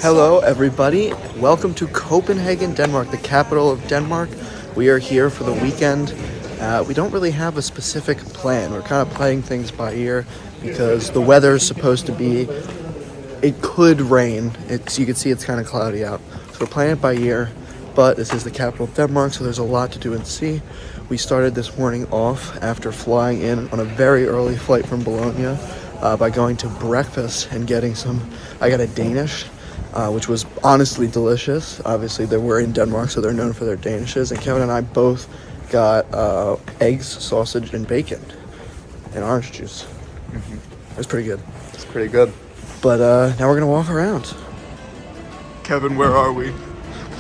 Hello everybody, welcome to Copenhagen, Denmark, the capital of Denmark. We are here for the weekend. We don't really have a specific plan. We're kind of playing things by ear because the weather is supposed to be, it could rain. You can see it's kind of cloudy out. So we're playing it by ear, but this is the capital of Denmark, so there's a lot to do and see. We started this morning off after flying in on a very early flight from Bologna by going to breakfast and getting I got a Danish, which was honestly delicious. Obviously, they were in Denmark, so they're known for their Danishes. And Kevin and I both got eggs, sausage, and bacon, and orange juice. It was pretty good. It's pretty good. But now we're gonna walk around. Kevin, where are we?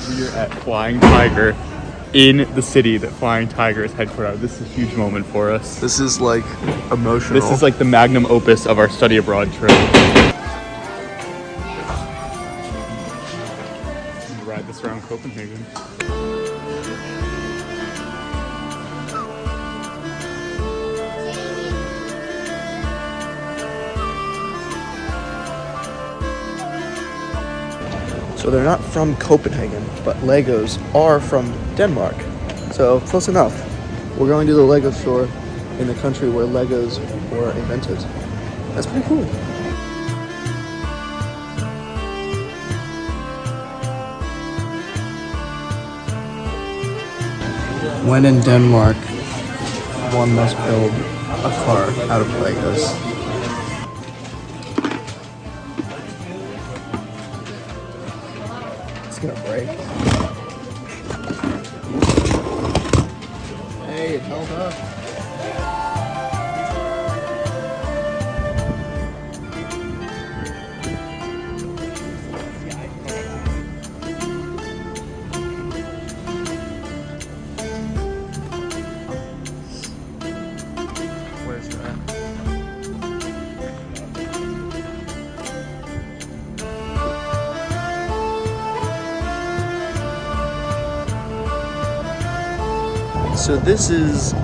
We are at Flying Tiger in the city that Flying Tiger is headquartered out of. This is a huge moment for us. This is like emotional. This is like the magnum opus of our study abroad trip. Ride this around Copenhagen. So they're not from Copenhagen, but Legos are from Denmark. So close enough. We're going to the Lego store in the country where Legos were invented. That's pretty cool. When in Denmark, one must build a car out of Legos. It's gonna break. Hey, it held up. Where's that? So this is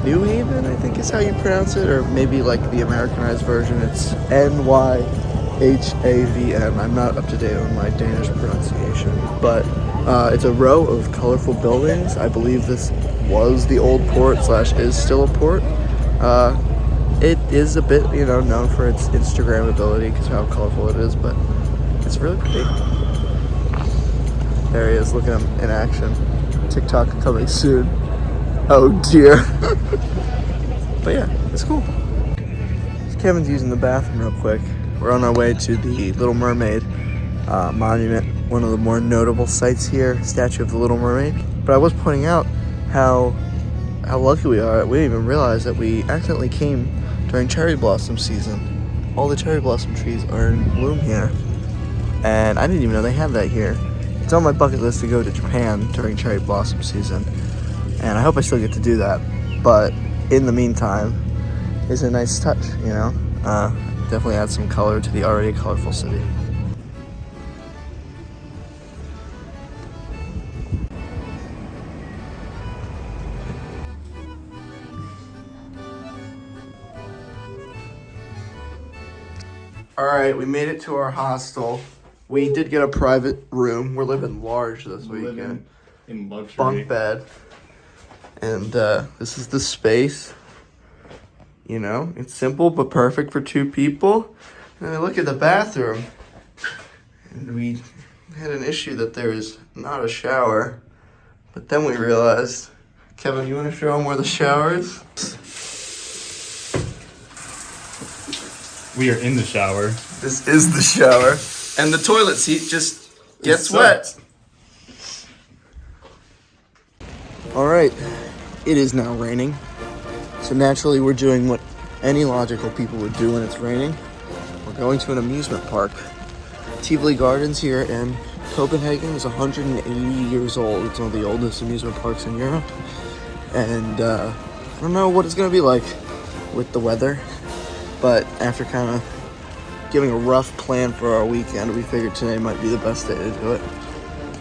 New Haven, I think is how you pronounce it, or maybe like the Americanized version. It's Nyhavn. I'm not up to date on my Danish pronunciation, but it's a row of colorful buildings. I believe this was the old port / is still a port. It is a bit, known for its Instagram ability because of how colorful it is, but it's really pretty. There he is, look at him in action. TikTok coming soon. Oh dear. But yeah, it's cool. So Kevin's using the bathroom real quick. We're on our way to the Little Mermaid monument, one of the more notable sites here, statue of the Little Mermaid. But I was pointing out how lucky we are. We didn't even realize that we accidentally came during cherry blossom season. All the cherry blossom trees are in bloom here. And I didn't even know they had that here. It's on my bucket list to go to Japan during cherry blossom season. And I hope I still get to do that. But in the meantime, it's a nice touch, Definitely adds some color to the already colorful city. Alright, we made it to our hostel. We did get a private room. We're living large this weekend. In luxury. Bunk bed. And this is the space. It's simple but perfect for 2 people. And I look at the bathroom, and we had an issue that there is not a shower. But then we realized, Kevin, you want to show them where the shower is? We are in the shower. This is the shower. And the toilet seat just gets wet. Alright, it is now raining. So naturally we're doing what any logical people would do when it's raining. We're going to an amusement park. Tivoli Gardens here in Copenhagen is 180 years old. It's one of the oldest amusement parks in Europe. And I don't know what it's going to be like with the weather. But after kind of giving a rough plan for our weekend, we figured today might be the best day to do it.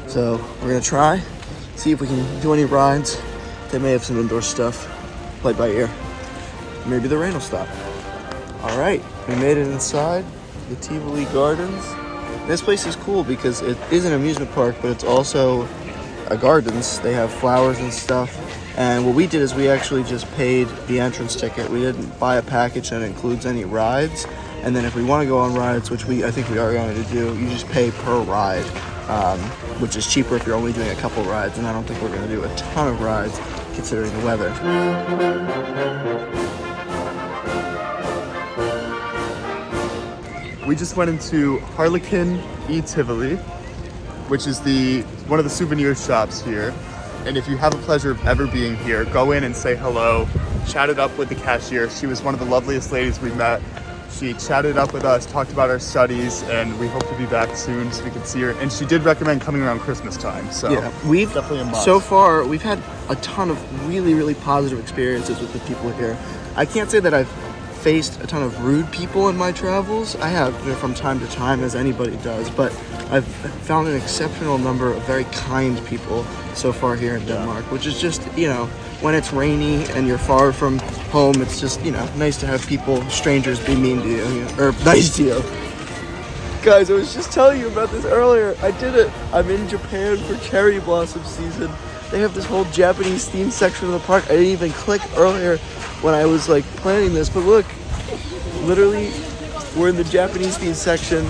So we're going to try, see if we can do any rides. They may have some indoor stuff, play by ear. Maybe the rain will stop. All right, we made it inside the Tivoli Gardens. This place is cool because it is an amusement park, but it's also a gardens. They have flowers and stuff. And what we did is we actually just paid the entrance ticket. We didn't buy a package that includes any rides. And then if we want to go on rides, which I think we are going to do, you just pay per ride, which is cheaper if you're only doing a couple rides. And I don't think we're going to do a ton of rides considering the weather. We just went into Harlequin e Tivoli, which is one of the souvenir shops here. And if you have a pleasure of ever being here, go in and say hello. Chat it up with the cashier. She was one of the loveliest ladies we met. She chatted up with us, talked about our studies, and we hope to be back soon so we can see her. And she did recommend coming around Christmas time. So yeah, we've definitely a must. So far, we've had a ton of really, really positive experiences with the people here. I can't say that I've faced a ton of rude people in my travels. I have, from time to time, as anybody does, but I've found an exceptional number of very kind people so far here in Denmark, which is just, when it's rainy and you're far from home, it's just, nice to have people, strangers, be mean to you, or nice to you. Guys, I was just telling you about this earlier. I did it. I'm in Japan for cherry blossom season. They have this whole Japanese themed section of the park. I didn't even click earlier when I was planning this, but look, literally, we're in the Japanese themed section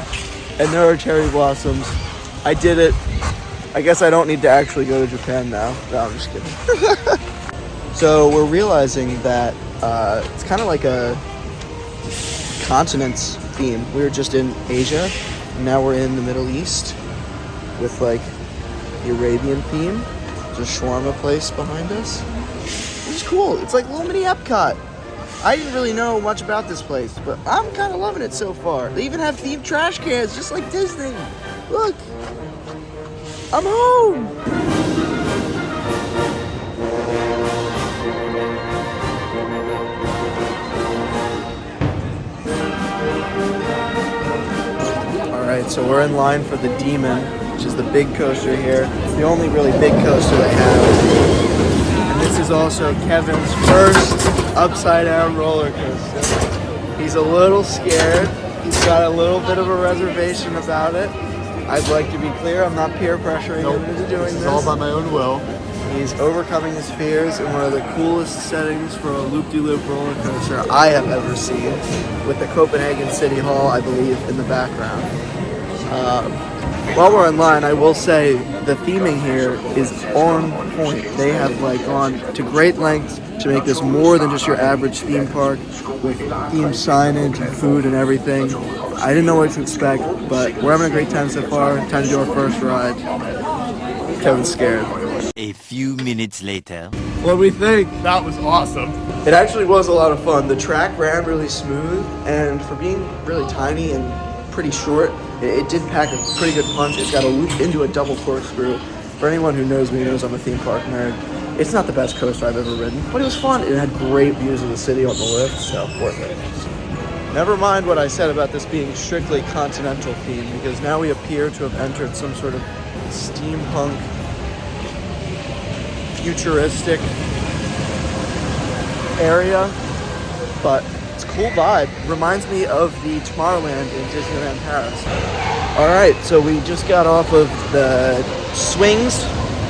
and there are cherry blossoms. I did it. I guess I don't need to actually go to Japan now. No, I'm just kidding. So we're realizing that it's kind of like a continents theme. We were just in Asia, and now we're in the Middle East with the Arabian theme. There's a shawarma place behind us. It's cool. It's like little mini Epcot. I didn't really know much about this place, but I'm kind of loving it so far. They even have themed trash cans, just like Disney. Look, I'm home. All right, so we're in line for the Demon, which is the big coaster here. It's the only really big coaster they have. And this is also Kevin's first upside-down roller coaster. He's a little scared. He's got a little bit of a reservation about it. I'd like to be clear, I'm not peer pressuring him into doing this. It's all by my own will. He's overcoming his fears in one of the coolest settings for a loop-de-loop roller coaster I have ever seen, with the Copenhagen City Hall, I believe, in the background. While we're in line, I will say the theming here is on point. They have gone to great lengths to make this more than just your average theme park with themed signage and food and everything. I didn't know what to expect, but we're having a great time so far. Time to do our first ride. Kevin's scared. A few minutes later. What do we think? That was awesome. It actually was a lot of fun. The track ran really smooth, and for being really tiny and pretty short, it did pack a pretty good punch. It's got a loop into a double corkscrew. For anyone who knows me knows I'm a theme park nerd. It's not the best coaster I've ever ridden, but it was fun. It had great views of the city on the lift, so worth it. Never mind what I said about this being strictly continental themed, because now we appear to have entered some sort of steampunk, futuristic area, but it's a cool vibe. Reminds me of the Tomorrowland in Disneyland Paris. All right, so we just got off of the swings.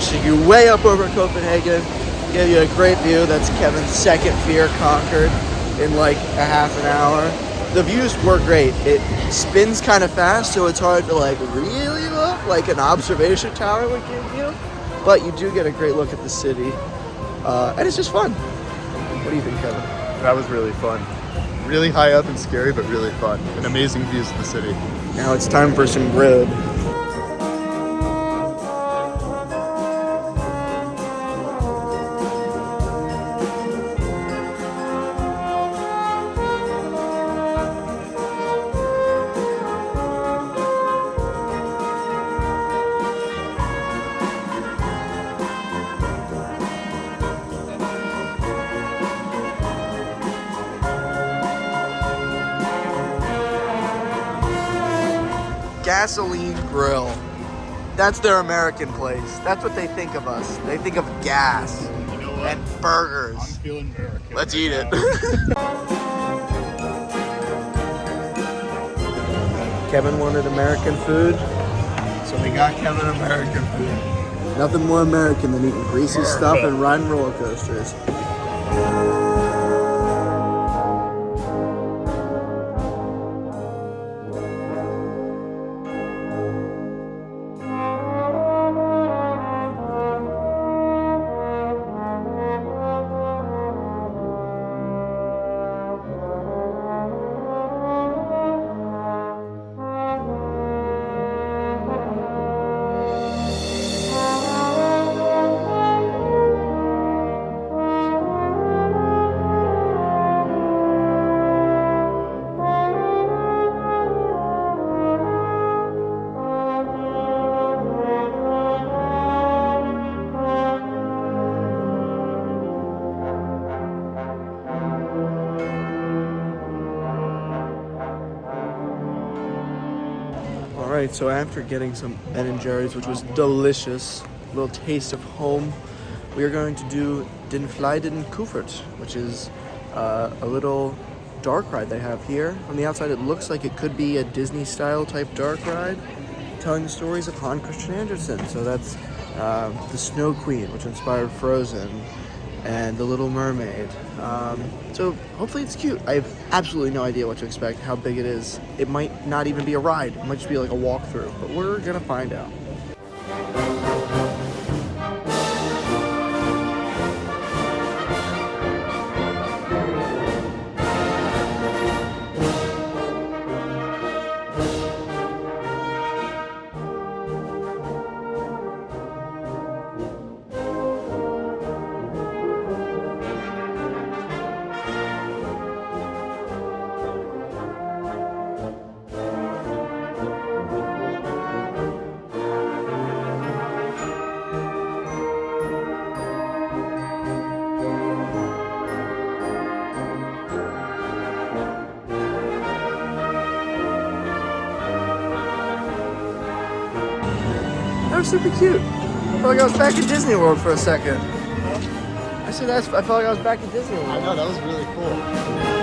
Took you way up over Copenhagen. Gave you a great view. That's Kevin's second fear conquered in a half an hour. The views were great. It spins kind of fast, so it's hard to really look like an observation tower would give you. But you do get a great look at the city, and it's just fun. What do you think, Kevin? That was really fun. Really high up and scary, but really fun. And amazing views of the city. Now it's time for some grub. Gasoline Grill. That's their American place. That's what they think of us. They think of gas and burgers. I'm feeling American. Let's eat it. Kevin wanted American food, so we got Kevin American food. Nothing more American than eating greasy stuff and riding roller coasters. Alright, so after getting some Ben & Jerry's, which was delicious, a little taste of home, we are going to do Den Flyden Koofert, which is a little dark ride they have here. On the outside, it looks like it could be a Disney-style type dark ride, telling the stories of Hans Christian Andersen. So that's the Snow Queen, which inspired Frozen, and the Little Mermaid. So hopefully it's cute. I have absolutely no idea what to expect, how big it is. It might not even be a ride. It might just be like a walkthrough, but we're gonna find out. That was super cute. I felt like I was back in Disney World for a second. I said I felt like I was back in Disney World. I know, that was really cool.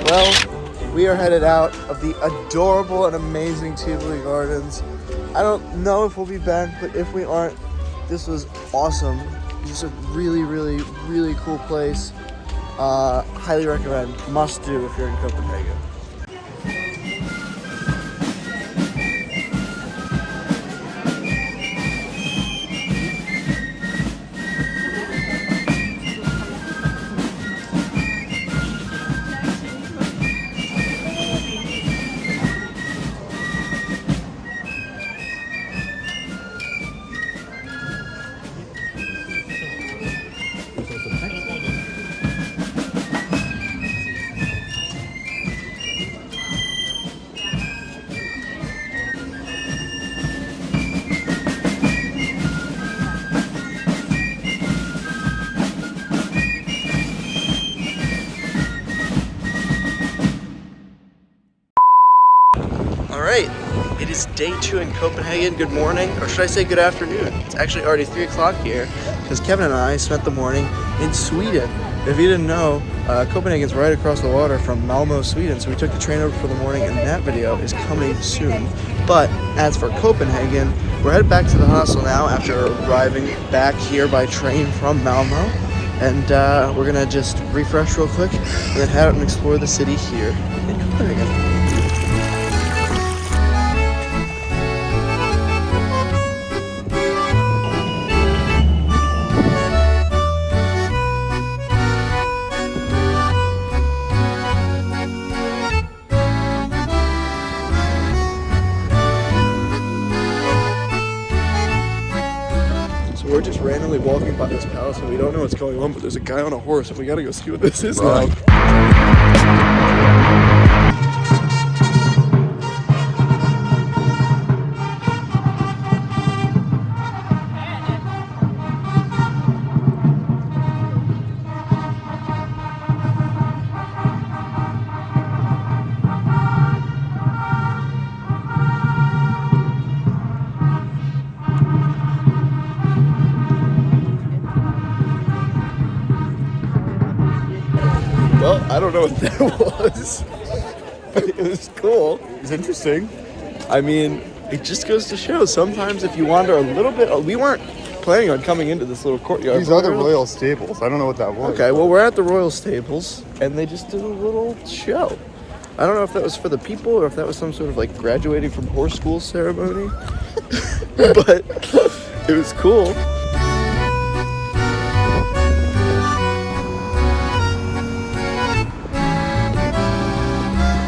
Well, we are headed out of the adorable and amazing Tivoli Gardens. I don't know if we'll be back, but if we aren't, this was awesome. Just a really, really, really cool place. Highly recommend. Must do if you're in Copenhagen. Alright, it is day 2 in Copenhagen. Good morning, or should I say good afternoon? It's actually already 3 o'clock here because Kevin and I spent the morning in Sweden. If you didn't know, Copenhagen's right across the water from Malmö, Sweden, so we took the train over for the morning, and that video is coming soon. But as for Copenhagen, we're headed back to the hostel now after arriving back here by train from Malmö. And we're gonna just refresh real quick and then head out and explore the city here in Copenhagen. We're just randomly walking by this palace and we don't know what's going on, but there's a guy on a horse and we gotta go see what this is now. Well, I don't know what that was, but it was cool. It's interesting. I mean, it just goes to show sometimes if you wander a little bit, we weren't planning on coming into this little courtyard. These are the royal stables. I don't know what that was. Okay, well, we're at the royal stables, and they just did a little show. I don't know if that was for the people or if that was some sort of like graduating from horse school ceremony, but it was cool.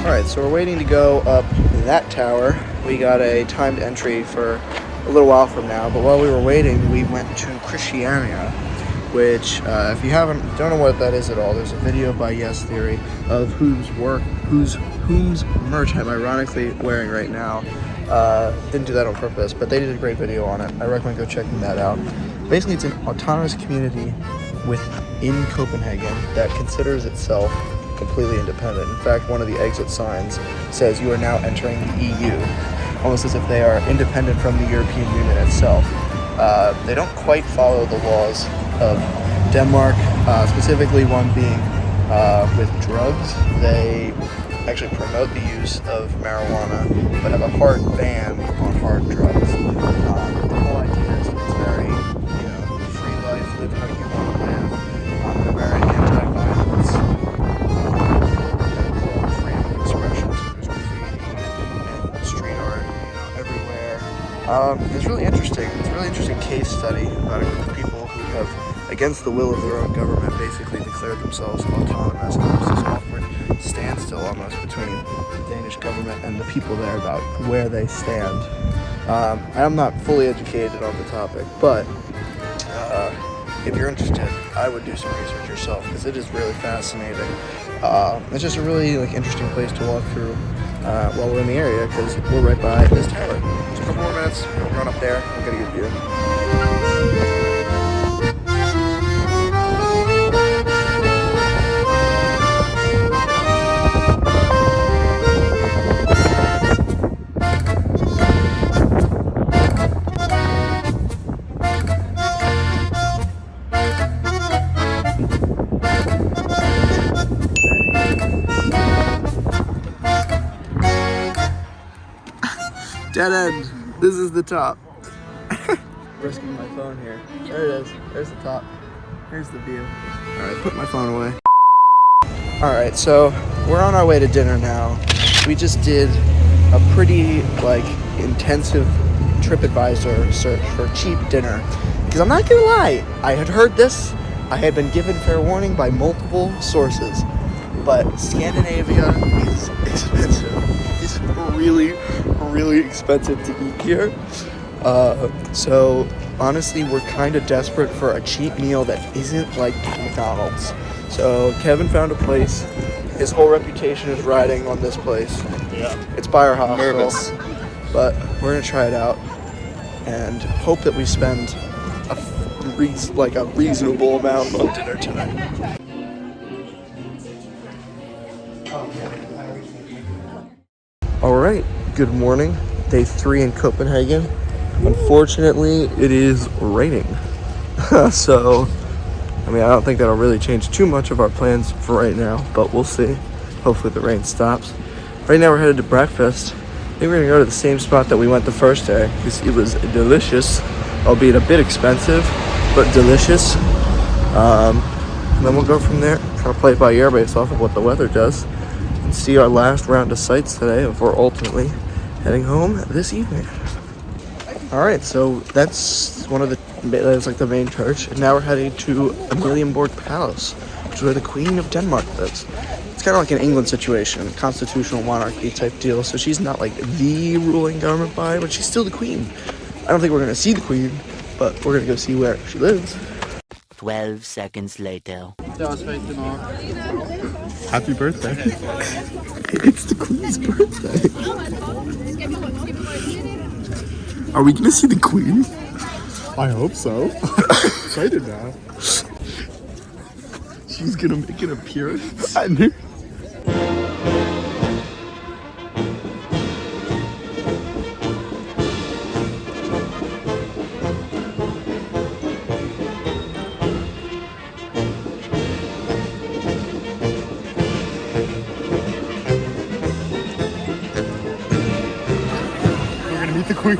All right, so we're waiting to go up that tower. We got a timed entry for a little while from now, but while we were waiting, we went to Christiania, which, if you don't know what that is at all, there's a video by Yes Theory of whose merch I'm ironically wearing right now. Didn't do that on purpose, but they did a great video on it. I recommend go checking that out. Basically, it's an autonomous community within Copenhagen that considers itself completely independent. In fact, one of the exit signs says you are now entering the EU, almost as if they are independent from the European Union itself. They don't quite follow the laws of Denmark, specifically one being with drugs. They actually promote the use of marijuana, but have a hard ban on hard drugs. The whole idea is it's very, free life, live how you want to live. They're very anti-violence. Freedom of expression, so there's graffiti and street art, everywhere. It's really interesting. It's a really interesting case study about a group of people who have, against the will of their own government, basically declared themselves autonomous. And there's this awkward standstill almost between the Danish government and the people there about where they stand. I'm not fully educated on the topic, but if you're interested, I would do some research yourself because it is really fascinating. It's just a really interesting place to walk through while we're in the area because we're right by this tower. Just a couple more minutes, we'll run up there, we'll get a good view. Dead end. This is the top. Risking my phone here. There it is. There's the top. Here's the view. Alright, put my phone away. Alright, so we're on our way to dinner now. We just did a pretty intensive TripAdvisor search for cheap dinner. Because I'm not gonna lie, I had heard this. I had been given fair warning by multiple sources. But Scandinavia is expensive. It's really expensive to eat here. So honestly, we're kind of desperate for a cheap meal that isn't like McDonald's. So Kevin found a place. His whole reputation is riding on this place. Yeah. It's by our hostel. Nervous. But we're gonna try it out and hope that we spend a reasonable amount on dinner tonight. Alright, good morning. Day 3 in Copenhagen. Unfortunately, it is raining. So, I don't think that'll really change too much of our plans for right now, but we'll see. Hopefully the rain stops. Right now we're headed to breakfast. I think we're gonna go to the same spot that we went the first day because it was delicious, albeit a bit expensive, but delicious. And then we'll go from there, kind of play it by ear based off of what the weather does. And see our last round of sights today before ultimately heading home this evening. All right, so that's the main church, and now we're heading to Amalienborg Palace, which is where the Queen of Denmark lives. It's kind of like an England situation, constitutional monarchy type deal. So she's not the ruling government body, but she's still the queen. I don't think we're gonna see the queen, but we're gonna go see where she lives. 12 seconds later. Happy birthday. It's the Queen's birthday. Are we gonna see the Queen? I hope so. Excited now. She's gonna make an appearance. I knew. We're gonna meet the Queen.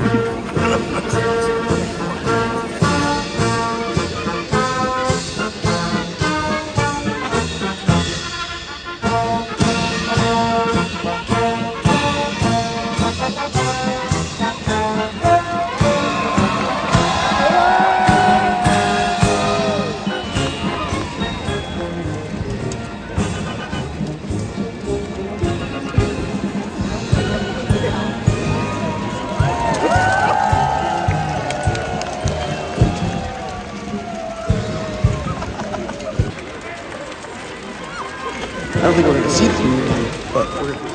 I don't think we're gonna see the Queen, but we're gonna.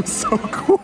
So cool.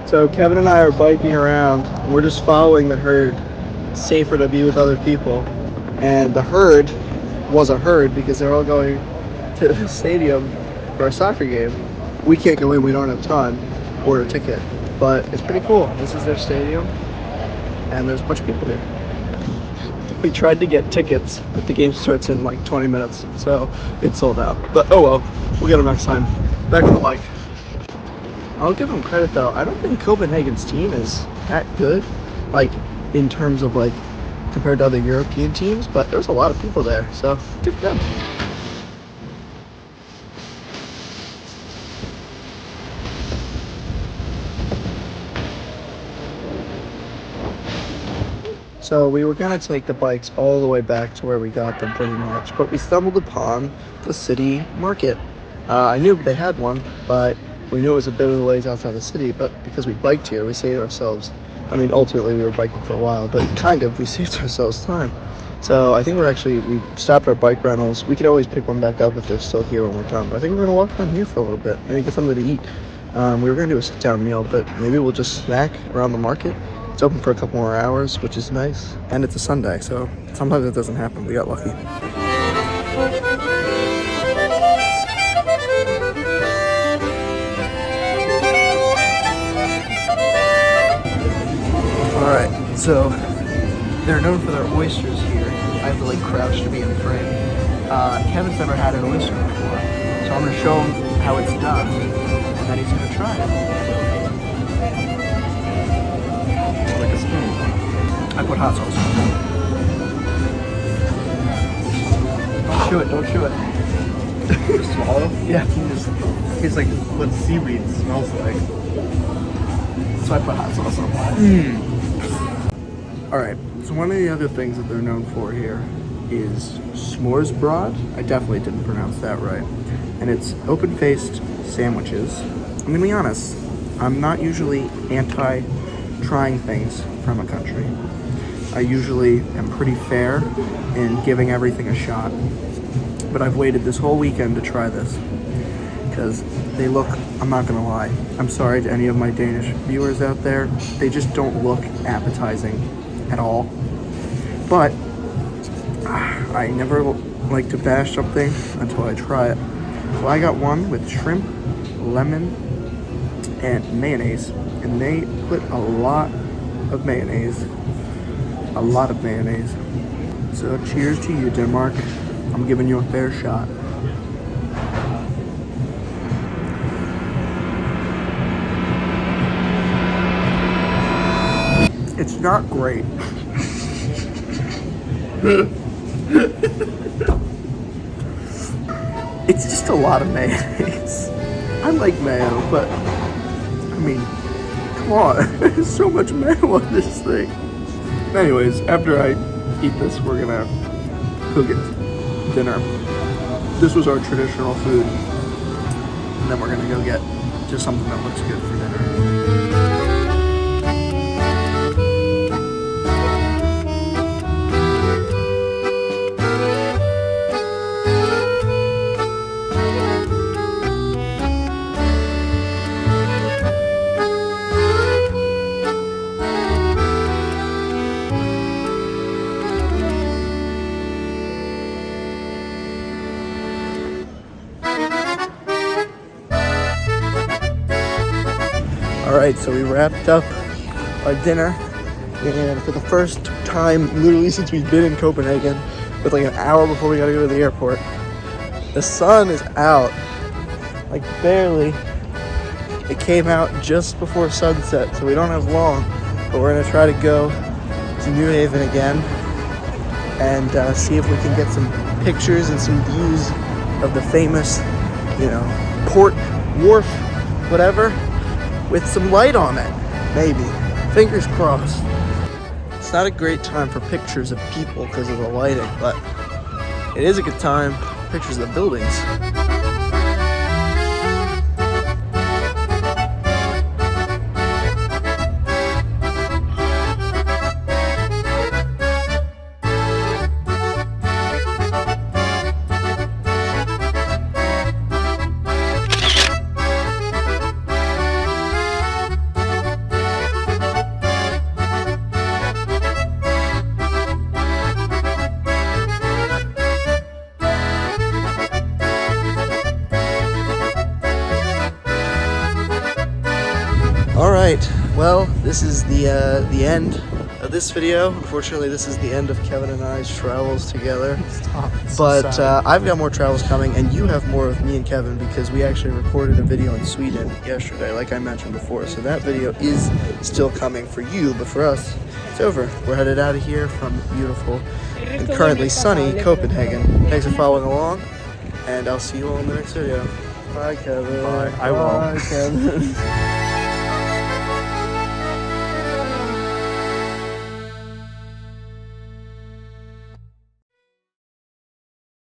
So Kevin and I are biking around. We're just following the herd. It's safer to be with other people. And the herd was a herd because they're all going to the stadium for a soccer game. We can't go in, we don't have time or a ticket. But it's pretty cool. This is their stadium and there's a bunch of people here. We tried to get tickets, but the game starts in like 20 minutes, so it's sold out. But oh well, we'll get them next time. Back on the bike. I'll give them credit though. I don't think Copenhagen's team is that good, like in terms of like compared to other European teams. But there's a lot of people there, so good for them. So we were gonna take the bikes all the way back to where we got them pretty much, but we stumbled upon the city market. I knew they had one, but we knew it was a bit of a ways outside the city, but because we biked here, we saved ourselves. I mean, ultimately we were biking for a while, but kind of, we saved ourselves time. So I think we stopped our bike rentals. We could always pick one back up if they're still here when we're done, but I think we're gonna walk down here for a little bit, maybe get something to eat. We were gonna do a sit-down meal, but maybe we'll just snack around the market. It's open for a couple more hours, which is nice, and it's a Sunday, so sometimes it doesn't happen. We got lucky. Alright, so they're known for their oysters here. I have to like crouch to be in frame. Kevin's never had an oyster before, so I'm gonna show him how it's done, and then he's gonna try it. Like a spoon. I put hot sauce on it. Don't chew it, don't chew it. Just swallow? Yeah. Tastes like what seaweed smells like. So I put hot sauce on mine. Alright, so one of the other things that they're known for here is s'moresbrod. I definitely didn't pronounce that right. And it's open-faced sandwiches. I'm gonna be honest, I'm not usually anti-trying things from a country. I usually am pretty fair in giving everything a shot. But I've waited this whole weekend to try this. Because they look, I'm not gonna lie, I'm sorry to any of my Danish viewers out there, they just don't look appetizing at all. But I never like to bash something until I try it. So I got one with shrimp, lemon, and mayonnaise. And they put a lot of mayonnaise. A lot of mayonnaise. So cheers to you, Denmark. I'm giving you a fair shot. It's not great. It's just a lot of mayonnaise. I like mayo, but I mean, come on. There's so much mayo on this thing. Anyways, after I eat this, we're gonna go get dinner. This was our traditional food. And then we're gonna go get just something that looks good for dinner. Alright, so we wrapped up our dinner, and for the first time, literally since we've been in Copenhagen, with like an hour before we gotta go to the airport, the sun is out, like barely. It came out just before sunset, so we don't have long, but we're gonna try to go to New Haven again, and see if we can get some pictures and some views of the famous, port, wharf, whatever, with some light on it, maybe. Fingers crossed. It's not a great time for pictures of people because of the lighting, but it is a good time for pictures of the buildings. Alright, well, this is the end of this video. Unfortunately, this is the end of Kevin and I's travels together. But I've got more travels coming, and you have more of me and Kevin, because we actually recorded a video in Sweden yesterday, like I mentioned before. So that video is still coming for you, but for us, it's over. We're headed out of here from beautiful and currently sunny Copenhagen. Thanks for following along, and I'll see you all in the next video. Bye, Kevin. Bye. I won't. Bye, Kevin.